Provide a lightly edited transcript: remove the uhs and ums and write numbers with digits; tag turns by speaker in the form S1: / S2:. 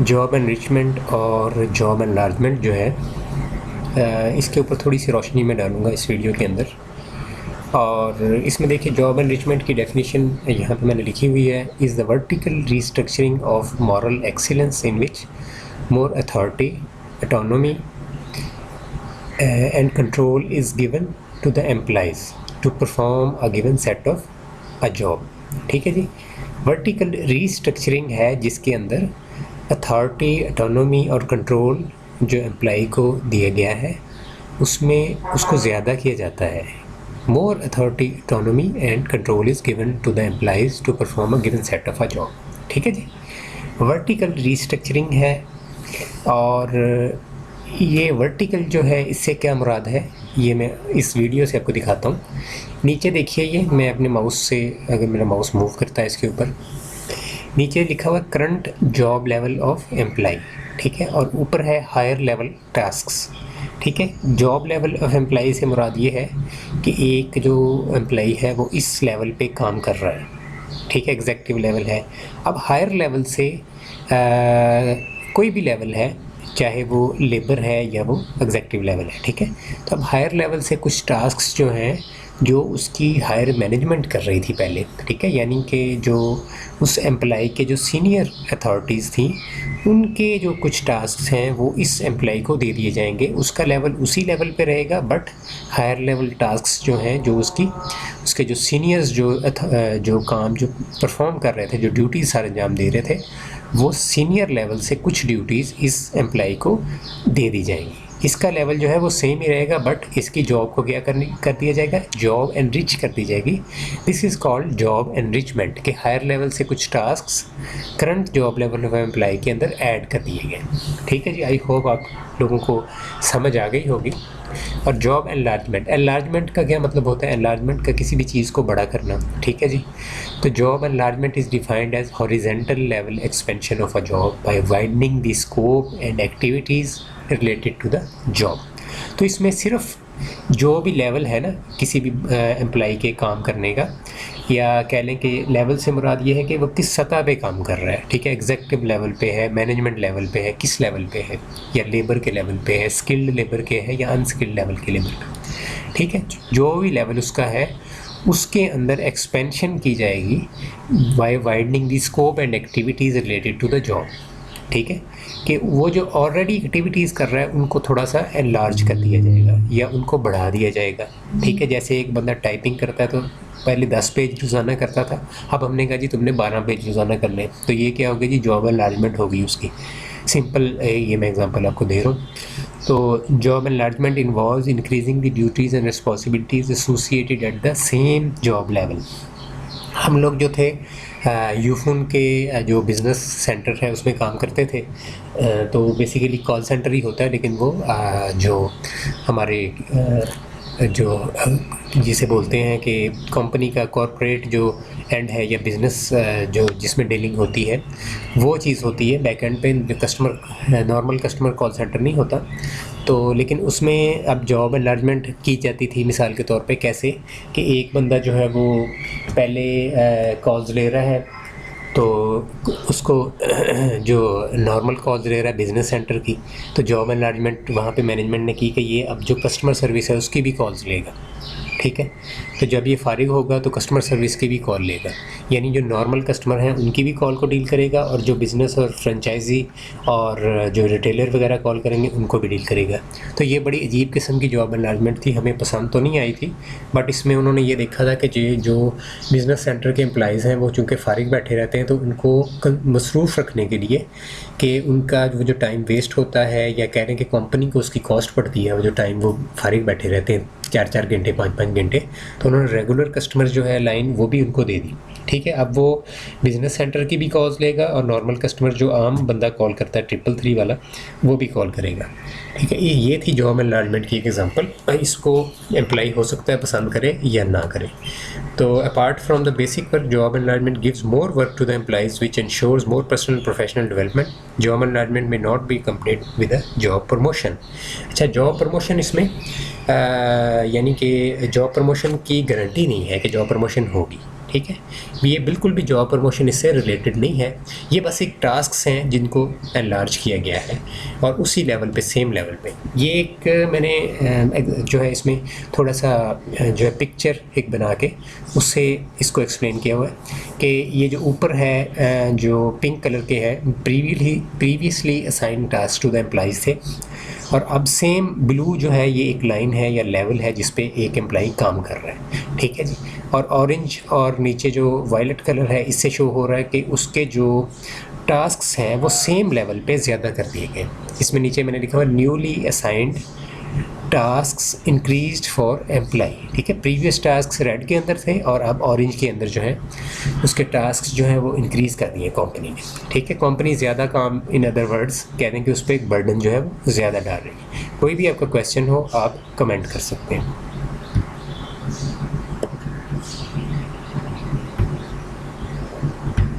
S1: Job enrichment और job enlargement जो है इसके ऊपर थोड़ी सी रोशनी में डालूँगा इस वीडियो के अंदर। और इसमें देखिए जॉब एनरिचमेंट की डेफिनेशन यहाँ पे मैंने लिखी हुई है, is the vertical restructuring of moral excellence in which more authority, autonomy and control is given to the employees to perform a given set of a job। ठीक है जी। वर्टिकल रीस्ट्रक्चरिंग है जिसके अंदर अथॉरिटी, ऑटोनॉमी और control जो employee को दिया गया है उसमें उसको ज़्यादा किया जाता है। More authority, autonomy and control is given to the employees to perform a given set of a job. ठीक है जी। वर्टिकल रीस्ट्रक्चरिंग है। और ये वर्टिकल जो है इससे क्या मुराद है ये मैं इस वीडियो से आपको दिखाता हूँ। नीचे देखिए, ये मैं अपने माउस से, अगर मेरा माउस मूव करता है इसके ऊपर, नीचे लिखा हुआ current job level of employee. ठीक है। और ऊपर है हायर लेवल टास्क्स। ठीक है। जॉब लेवल ऑफ एम्प्लाई से मुराद ये है कि एक जो एम्प्लाई है वो इस लेवल पे काम कर रहा है। ठीक है। एग्जेक्टिव लेवल है। अब हायर लेवल से कोई भी लेवल है, चाहे वो लेबर है या वो एग्जेक्टिव लेवल है। ठीक है। तो अब हायर लेवल से कुछ टास्क्स जो हैं जो उसकी हायर मैनेजमेंट कर रही थी पहले। ठीक है। यानी कि जो उस एम्प्लाई के जो सीनियर अथॉरिटीज़ थी उनके जो कुछ टास्क्स हैं वो इस एम्प्लाई को दे दिए जाएंगे। उसका लेवल उसी लेवल पे रहेगा, बट हायर लेवल टास्क्स जो हैं जो उसके जो सीनियर्स जो काम जो परफॉर्म कर रहे थे, जो ड्यूटीज़ सारे अंजाम दे रहे थे, वो सीनियर लेवल से कुछ ड्यूटीज़ इस एम्प्लाई को दे दी जाएंगी। इसका लेवल जो है वो सेम ही रहेगा, बट इसकी जॉब को क्या कर दिया जाएगा, जॉब एनरिच कर दी जाएगी। This is called job enrichment, के हायर लेवल से कुछ tasks current job level of employee के अंदर ऐड कर दिए गए। ठीक है जी। आई होप आप लोगों को समझ आ गई होगी। और जॉब एनलार्जमेंट का क्या मतलब होता है? एनलार्जमेंट का किसी भी चीज़ को बड़ा करना। ठीक है जी। तो job enlargement is defined as horizontal level expansion of a job by widening the scope and activities related to the job. तो इसमें सिर्फ जो भी लेवल है ना किसी भी एम्प्लाई के काम करने का, या कह लें कि लेवल से मुराद ये है कि वो किस सतह पे काम कर रहा है। ठीक है। एग्जेक्टिव लेवल पे है, मैनेजमेंट लेवल पे है, किस लेवल पे है, या लेबर के लेवल पे है, स्किल्ड लेबर के है या अनस्किल्ड लेवल के लेबर पे। ठीक है। जो भी लेवल उसका है उसके अंदर एक्सपेंशन की जाएगी by widening the scope and activities related to the job. ठीक है। कि वो जो ऑलरेडी एक्टिविटीज़ कर रहा है उनको थोड़ा सा एनलार्ज कर दिया जाएगा या उनको बढ़ा दिया जाएगा। ठीक है। जैसे एक बंदा टाइपिंग करता है तो पहले 10 पेज रोज़ाना करता था, अब हमने कहा जी तुमने 12 पेज रोज़ाना कर लें, तो ये क्या होगी जी, जॉब एनलार्जमेंट होगी उसकी। सिंपल ये मैं एग्जांपल आपको दे रहा हूँ। तो job enlargement involves increasing the duties and responsibilities associated at the same job level. हम लोग जो थे यूफोन के जो बिज़नेस सेंटर है उसमें काम करते थे। तो बेसिकली कॉल सेंटर ही होता है, लेकिन वो जो हमारे जो जिसे बोलते हैं कि कंपनी का कॉरपोरेट जो एंड है या बिज़नेस जो जिसमें डीलिंग होती है वो चीज़ होती है। बैक एंड पे जो customer normal customer call centre नहीं होता। तो लेकिन उसमें अब जॉब एनलार्जमेंट की जाती थी मिसाल के तौर पे कैसे, कि एक बंदा जो है वो पहले कॉल्स ले रहा है, तो उसको जो नॉर्मल कॉल्स ले रहा है बिज़नेस सेंटर की, तो जॉब एनलार्जमेंट वहाँ पे मैनेजमेंट ने की कि ये अब जो कस्टमर सर्विस है उसकी भी कॉल्स लेगा। ठीक है। तो जब ये फारिग होगा तो कस्टमर सर्विस की भी कॉल लेगा, यानी जो नॉर्मल कस्टमर हैं उनकी भी कॉल को डील करेगा, और जो बिज़नेस और फ्रेंचाइजी और जो रिटेलर वगैरह कॉल करेंगे उनको भी डील करेगा। तो ये बड़ी अजीब किस्म की जॉब एनलार्जमेंट थी, हमें पसंद तो नहीं आई थी, बट इसमें उन्होंने ये देखा था कि जो बिज़नेस सेंटर के एम्प्लॉइज़ हैं वो चूँकि फारिग बैठे रहते हैं, तो उनको मसरूफ़ रखने के लिए कि उनका वो जो टाइम वेस्ट होता है, या कह रहे हैं कि कंपनी को उसकी कॉस्ट पड़ती है वो जो टाइम वो फारिग बैठे रहते हैं 4-4 घंटे 5-5 घंटे, तो उन्होंने रेगुलर कस्टमर जो है लाइन वो भी उनको दे दी। ठीक है। अब वो बिज़नेस सेंटर की भी कॉल्स लेगा और नॉर्मल कस्टमर जो आम बंदा कॉल करता है 333 वाला वो भी कॉल करेगा। ठीक है। ये थी जॉब एनलार्जमेंट की एक एग्जांपल। इसको एम्प्लॉई हो सकता है पसंद करे या ना करे। तो apart from the basic work, job enlargement gives more work to the employees which ensures more personal professional development. Job enlargement में not be complete with a job promotion. अच्छा, जॉब प्रमोशन इसमें यानी कि जॉब प्रमोशन की guarantee नहीं है कि job promotion होगी। ठीक है। ये बिल्कुल भी जॉब प्रमोशन इससे रिलेटेड नहीं है, ये बस एक टास्क्स हैं जिनको एनलार्ज किया गया है और उसी लेवल पे, सेम लेवल पे। ये एक मैंने जो है इसमें थोड़ा सा जो है पिक्चर एक बना के उससे इसको एक्सप्लेन किया हुआ है कि ये जो ऊपर है जो पिंक कलर के है, previously assign task to the employees थे, और अब सेम ब्लू जो है ये एक लाइन है या लेवल है जिस पे एक एम्प्लॉई काम कर रहा है, ठीक है जी। और ऑरेंज और नीचे जो वायलेट कलर है इससे शो हो रहा है कि उसके जो टास्क्स हैं वो सेम लेवल पे ज़्यादा कर दिए गए। इसमें नीचे मैंने लिखा हुआ newly assigned tasks increased for employee, ठीक है। प्रीवियस टास्क्स रेड के अंदर थे और अब ऑरेंज के अंदर जो है उसके टास्क्स जो हैं वो इंक्रीज़ कर दिए कंपनी ने, ठीक है। कंपनी ज़्यादा काम, इन अदर वर्ड्स कह दें कि उस पर एक बर्डन जो है वो ज़्यादा डाल रही है। कोई भी आपका क्वेश्चन हो आप कमेंट कर सकते हैं।